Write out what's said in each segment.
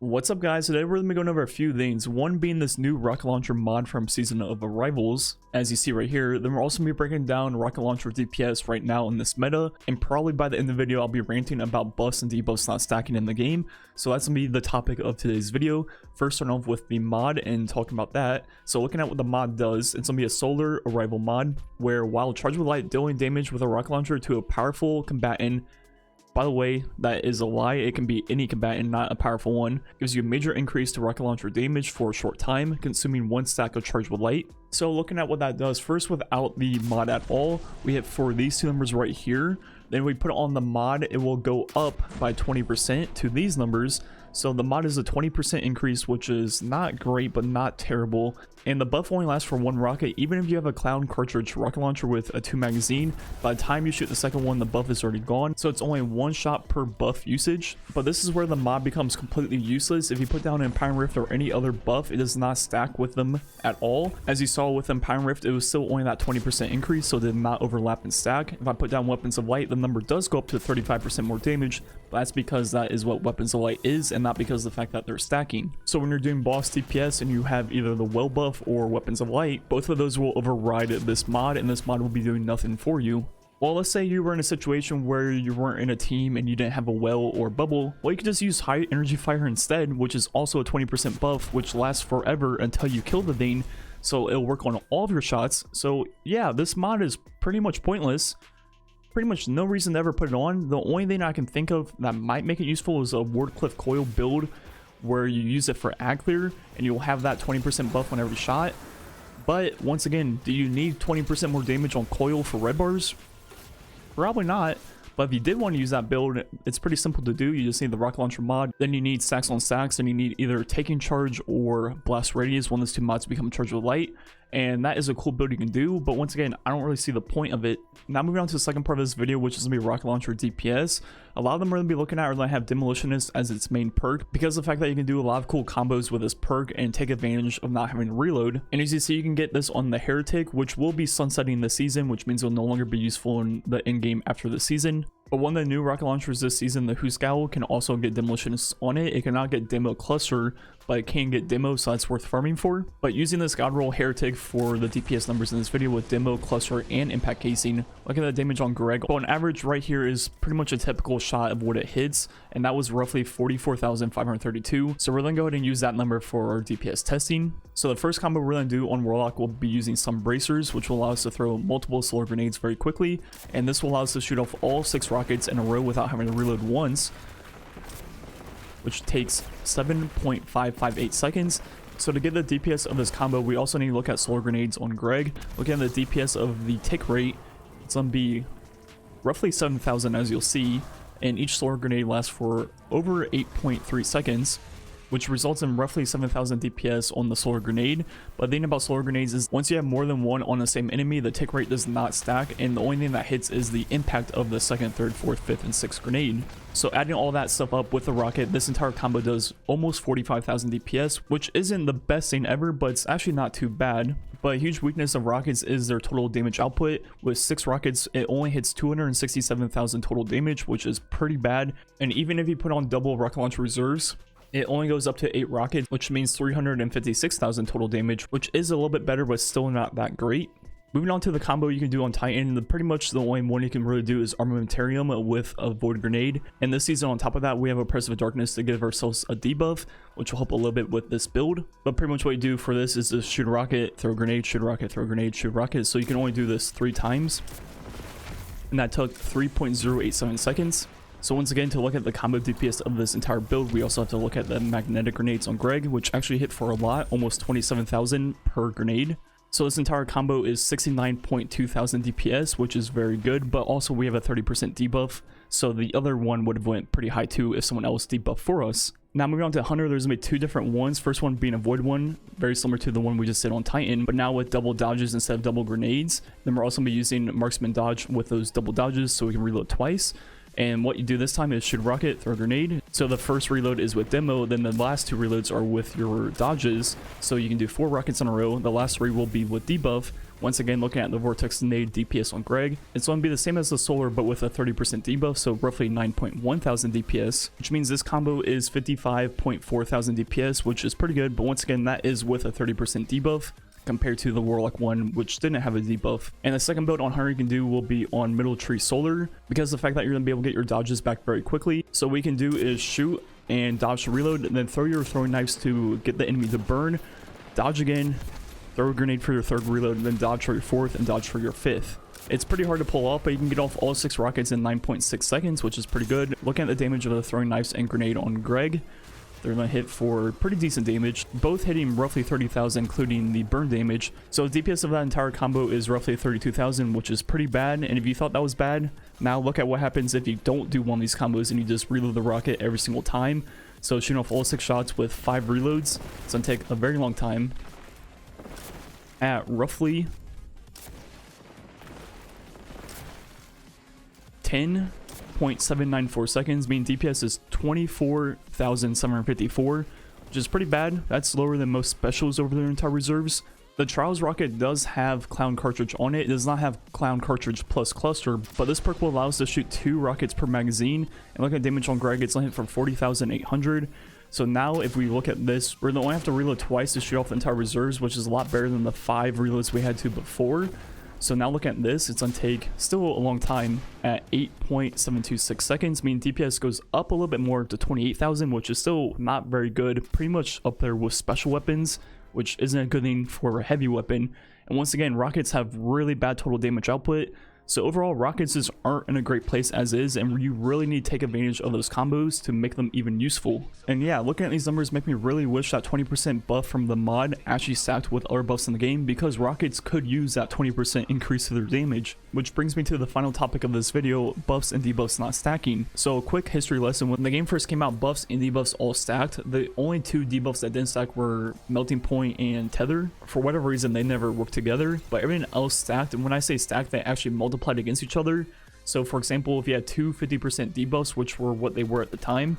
What's up guys, today we're going to be going over a few things, one being this new rocket launcher mod from Season of Arrivals, as you see right here. Then we're also going to be breaking down rocket launcher DPS right now in this meta, and probably by the end of the video I'll be ranting about buffs and debuffs not stacking in the game. So that's going to be the topic of today's video. First, starting off with the mod and talking about that. So looking at what the mod does, it's going to be a solar arrival mod, where while charged with light, dealing damage with a rocket launcher to a powerful combatant. By the way, that is a lie. It can be any combatant, not a powerful one. Gives you a major increase to rocket launcher damage for a short time, consuming 1 stack of charge with light. So looking at what that does, first without the mod at all, we hit for these two numbers right here. Then we put it on the mod, it will go up by 20% to these numbers. So the mod is a 20% increase, which is not great, but not terrible. And the buff only lasts for 1 rocket. Even if you have a clown cartridge rocket launcher with a 2 magazine, by the time you shoot the second one, the buff is already gone. So it's only 1 shot per buff usage. But this is where the mod becomes completely useless. If you put down Empire Rift or any other buff, it does not stack with them at all. As you saw with Empire Rift, it was still only that 20% increase, so it did not overlap and stack. If I put down Weapons of Light, the number does go up to 35% more damage. But that's because that is what Weapons of Light is, and not because of the fact that they're stacking. So when you're doing boss DPS and you have either the well buff or Weapons of Light, both of those will override this mod, and this mod will be doing nothing for you. Well, let's say you were in a situation where you weren't in a team and you didn't have a well or bubble. Well, you could just use high energy fire instead, which is also a 20% buff, which lasts forever until you kill the thing. So it'll work on all of your shots. So yeah, this mod is pretty much pointless. Pretty much no reason to ever put it on. The only thing I can think of that might make it useful is a Wardcliff coil build, where you use it for ad clear and you'll have that 20% buff on every shot. But once again, do you need 20% more damage on coil for red bars? Probably not. But if you did want to use that build, it's pretty simple to do. You just need the rocket launcher mod, then you need stacks on stacks, and you need either taking charge or blast radius. One of those two mods become charged with light, and that is a cool build you can do. But once again, I don't really see the point of it. Now moving on to the second part of this video, which is gonna be rocket launcher DPS. A lot of them are gonna be looking at are gonna have demolitionist as its main perk, because of the fact that you can do a lot of cool combos with this perk and take advantage of not having to reload. And as you see, you can get this on the heretic, which will be sunsetting this season, which means it will no longer be useful in the end game after the season. But one of the new rocket launchers this season, the Huscowl, can also get demolitionists on it. It cannot get demo cluster, but it can get demo, so that's worth farming for. But using this god roll heretic for the DPS numbers in this video with demo, cluster, and impact casing, look at the damage on Greg. So on average right here is pretty much a typical shot of what it hits, and that was roughly 44,532. So we're gonna go ahead and use that number for our DPS testing. So the first combo we're gonna do on Warlock will be using some bracers, which will allow us to throw multiple solar grenades very quickly, and this will allow us to shoot off all 6 rockets in a row without having to reload once, which takes 7.558 seconds. So to get the DPS of this combo, we also need to look at solar grenades on Greg. Looking at the DPS of the tick rate, it's gonna be roughly 7,000, as you'll see, and each solar grenade lasts for over 8.3 seconds, which results in roughly 7,000 DPS on the solar grenade. But the thing about solar grenades is once you have more than one on the same enemy, the tick rate does not stack, and the only thing that hits is the impact of the second, third, fourth, fifth, and sixth grenade. So adding all that stuff up with the rocket, this entire combo does almost 45,000 DPS, which isn't the best thing ever, but it's actually not too bad. But a huge weakness of rockets is their total damage output. With 6 rockets, it only hits 267,000 total damage, which is pretty bad. And even if you put on double rocket launcher reserves, it only goes up to 8 rockets, which means 356,000 total damage, which is a little bit better, but still not that great. Moving on to the combo you can do on Titan, pretty much the only one you can really do is Armamentarium with a Void Grenade. And this season, on top of that, we have Oppressive Darkness to give ourselves a debuff, which will help a little bit with this build. But pretty much what you do for this is just shoot a rocket, throw a grenade, shoot a rocket, throw a grenade, shoot a rocket. So you can only do this 3 times. And that took 3.087 seconds. So once again, to look at the combo DPS of this entire build, we also have to look at the magnetic grenades on Greg, which actually hit for a lot, almost 27,000 per grenade. So this entire combo is 69.2 thousand DPS, which is very good, but also we have a 30% debuff, so the other one would have went pretty high too if someone else debuffed for us. Now moving on to Hunter, there's gonna be 2 different ones. First one being a Void one, very similar to the one we just did on Titan, but now with double dodges instead of double grenades. Then we're also gonna be using Marksman Dodge with those double dodges so we can reload twice. And what you do this time is shoot a rocket, throw a grenade. So the first reload is with demo, then the last 2 reloads are with your dodges. So you can do 4 rockets in a row. The last 3 will be with debuff. Once again, looking at the Vortex nade DPS on Greg, it's going to be the same as the Solar but with a 30% debuff, so roughly 9.1 thousand DPS, which means this combo is 55.4 thousand DPS, which is pretty good, but once again, that is with a 30% debuff compared to the Warlock one, which didn't have a debuff. And the second build on Hunter you can do will be on Middle Tree Solar, because of the fact that you're going to be able to get your dodges back very quickly. So what we can do is shoot and dodge to reload, and then throw your throwing knives to get the enemy to burn, dodge again, throw a grenade for your third reload, and then dodge for your fourth and dodge for your fifth. It's pretty hard to pull off, but you can get off all 6 rockets in 9.6 seconds, which is pretty good. Looking at the damage of the throwing knives and grenade on Greg, they're going to hit for pretty decent damage, both hitting roughly 30,000 including the burn damage. So the DPS of that entire combo is roughly 32,000, which is pretty bad. And if you thought that was bad, now look at what happens if you don't do one of these combos and you just reload the rocket every single time. So shooting off all 6 shots with 5 reloads, it's going to take a very long time. At roughly 10.794 seconds, meaning DPS is 24,754, which is pretty bad. That's lower than most specials over their entire reserves. The Trials rocket does have Clown cartridge on it. It does not have Clown cartridge plus cluster, but this perk will allow us to shoot 2 rockets per magazine. And look at damage on Greg, it's only hit for 40,800. So now if we look at this, we're going to only have to reload twice to shoot off the entire reserves, which is a lot better than the 5 reloads we had to before. So now looking at this, it's going to take still a long time at 8.726 seconds, meaning DPS goes up a little bit more to 28,000, which is still not very good, pretty much up there with special weapons, which isn't a good thing for a heavy weapon. And once again, rockets have really bad total damage output. So overall, rockets just aren't in a great place as is, and you really need to take advantage of those combos to make them even useful. And yeah, looking at these numbers make me really wish that 20% buff from the mod actually stacked with other buffs in the game, because rockets could use that 20% increase to their damage. Which brings me to the final topic of this video, buffs and debuffs not stacking. So a quick history lesson: when the game first came out, buffs and debuffs all stacked. The only 2 debuffs that didn't stack were Melting Point and Tether. For whatever reason, they never worked together, but everything else stacked. And when I say stacked, they actually multiplied against each other. So for example, if you had 2 50% debuffs, which were what they were at the time,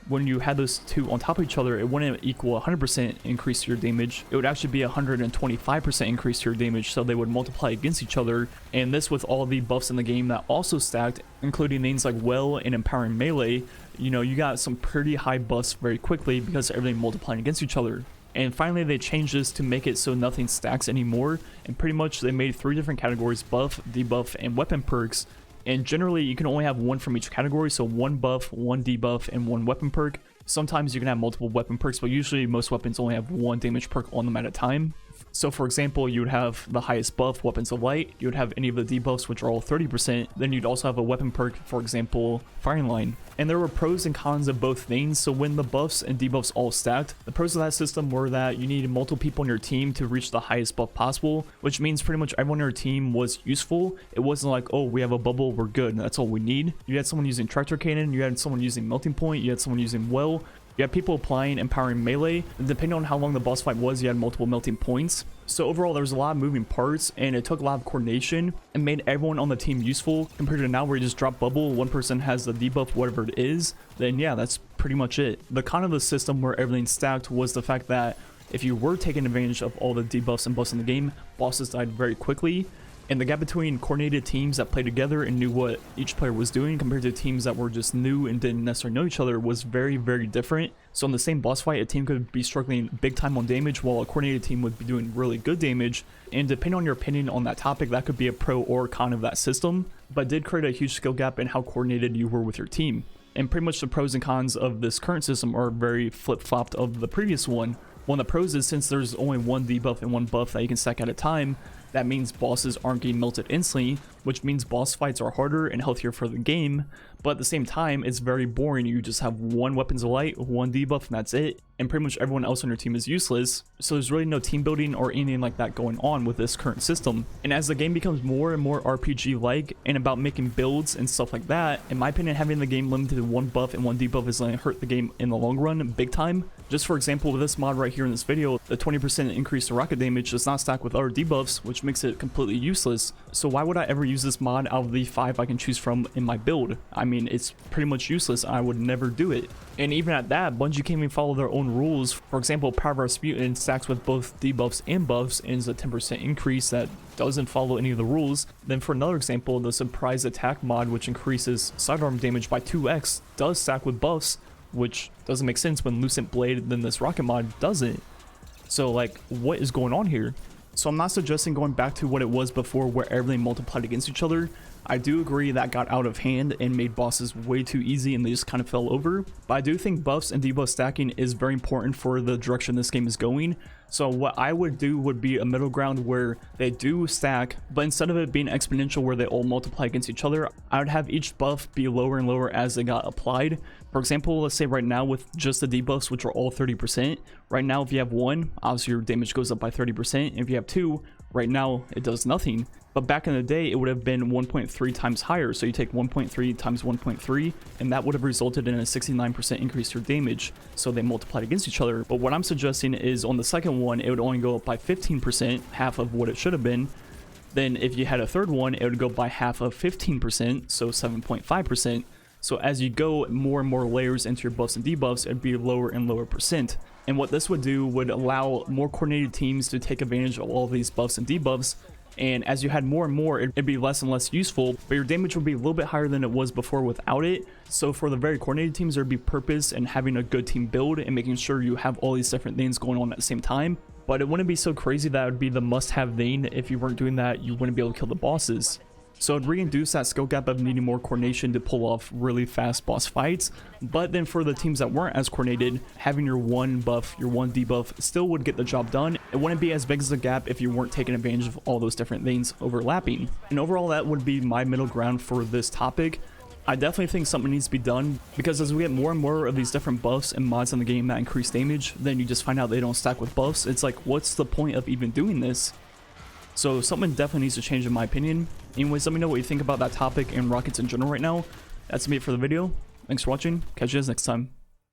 when you had those 2 on top of each other, it wouldn't equal 100% increase to your damage. It would actually be 125% increase to your damage, so they would multiply against each other. And this with all the buffs in the game that also stacked, including things like Well and Empowering Melee, you know, you got some pretty high buffs very quickly because everything multiplying against each other. And finally, they changed this to make it so nothing stacks anymore, and pretty much they made 3 different categories: buff, debuff, and weapon perks. And generally you can only have 1 from each category, so 1 buff, 1 debuff, and 1 weapon perk. Sometimes you can have multiple weapon perks, but usually most weapons only have 1 damage perk on them at a time. So for example, you would have the highest buff, Weapons of Light, you would have any of the debuffs, which are all 30%, then you'd also have a weapon perk, for example, Firing Line. And there were pros and cons of both things. So when the buffs and debuffs all stacked, the pros of that system were that you needed multiple people on your team to reach the highest buff possible, which means pretty much everyone on your team was useful. It wasn't like, oh, we have a bubble, we're good, that's all we need. You had someone using Tractor Cannon, you had someone using Melting Point, you had someone using Well, you had people applying Empowering Melee, and depending on how long the boss fight was, you had multiple melting points. So overall, there was a lot of moving parts, and it took a lot of coordination and made everyone on the team useful, compared to now where you just drop bubble, one person has the debuff, whatever it is, then yeah, that's pretty much it. The con of the system where everything stacked was the fact that if you were taking advantage of all the debuffs and buffs in the game, bosses died very quickly. And the gap between coordinated teams that played together and knew what each player was doing compared to teams that were just new and didn't necessarily know each other was very, very different. So in the same boss fight, a team could be struggling big time on damage while a coordinated team would be doing really good damage. And depending on your opinion on that topic, that could be a pro or con of that system, but did create a huge skill gap in how coordinated you were with your team. And pretty much the pros and cons of this current system are very flip-flopped of the previous one. One of the pros is since there's only 1 debuff and 1 buff that you can stack at a time, that means bosses aren't getting melted instantly, which means boss fights are harder and healthier for the game, but at the same time, it's very boring. You just have 1 Weapons of Light, 1 debuff, and that's it, and pretty much everyone else on your team is useless, so there's really no team building or anything like that going on with this current system. And as the game becomes more and more RPG-like and about making builds and stuff like that, in my opinion, having the game limited to 1 buff and 1 debuff is going to hurt the game in the long run big time, Just for example, with this mod right here in this video, the 20% increase to rocket damage does not stack with other debuffs, which makes it completely useless. So why would I ever use this mod out of the 5 I can choose from in my build? I mean, it's pretty much useless. I would never do it. And even at that, Bungie can't even follow their own rules. For example, Power of Rasputin stacks with both debuffs and buffs and is a 10% increase that doesn't follow any of the rules. Then for another example, the Surprise Attack mod, which increases sidearm damage by 2x, does stack with buffs, which doesn't make sense when Lucent Blade, then this rocket mod doesn't. So like, what is going on here? So I'm not suggesting going back to what it was before where everything multiplied against each other. I do agree that got out of hand and made bosses way too easy and they just kind of fell over. But I do think buffs and debuff stacking is very important for the direction this game is going. So what I would do would be a middle ground where they do stack, but instead of it being exponential where they all multiply against each other, I would have each buff be lower and lower as they got applied. For example, let's say right now with just the debuffs, which are all 30%, right now if you have 1, obviously your damage goes up by 30%. If you have 2, right now it does nothing. But back in the day, it would have been 1.3 times higher. So you take 1.3 times 1.3, and that would have resulted in a 69% increase to your damage. So they multiplied against each other. But what I'm suggesting is on the second one, it would only go up by 15%, half of what it should have been. Then if you had a third one, it would go by half of 15%, so 7.5%. So as you go more and more layers into your buffs and debuffs, it'd be lower and lower percent. And what this would do would allow more coordinated teams to take advantage of all of these buffs and debuffs. And as you had more and more, it'd be less and less useful, but your damage would be a little bit higher than it was before without it. So for the very coordinated teams, there'd be purpose in having a good team build and making sure you have all these different things going on at the same time. But it wouldn't be so crazy that it would be the must-have thing. If you weren't doing that, you wouldn't be able to kill the bosses. So it'd reintroduce that skill gap of needing more coordination to pull off really fast boss fights. But then for the teams that weren't as coordinated, having your one buff, your one debuff still would get the job done. It wouldn't be as big as a gap if you weren't taking advantage of all those different things overlapping. And overall, that would be my middle ground for this topic. I definitely think something needs to be done, because as we get more and more of these different buffs and mods in the game that increase damage, then you just find out they don't stack with buffs. It's like, what's the point of even doing this? So something definitely needs to change in my opinion. Anyways, let me know what you think about that topic and rockets in general right now. That's me for the video. Thanks for watching. Catch you guys next time.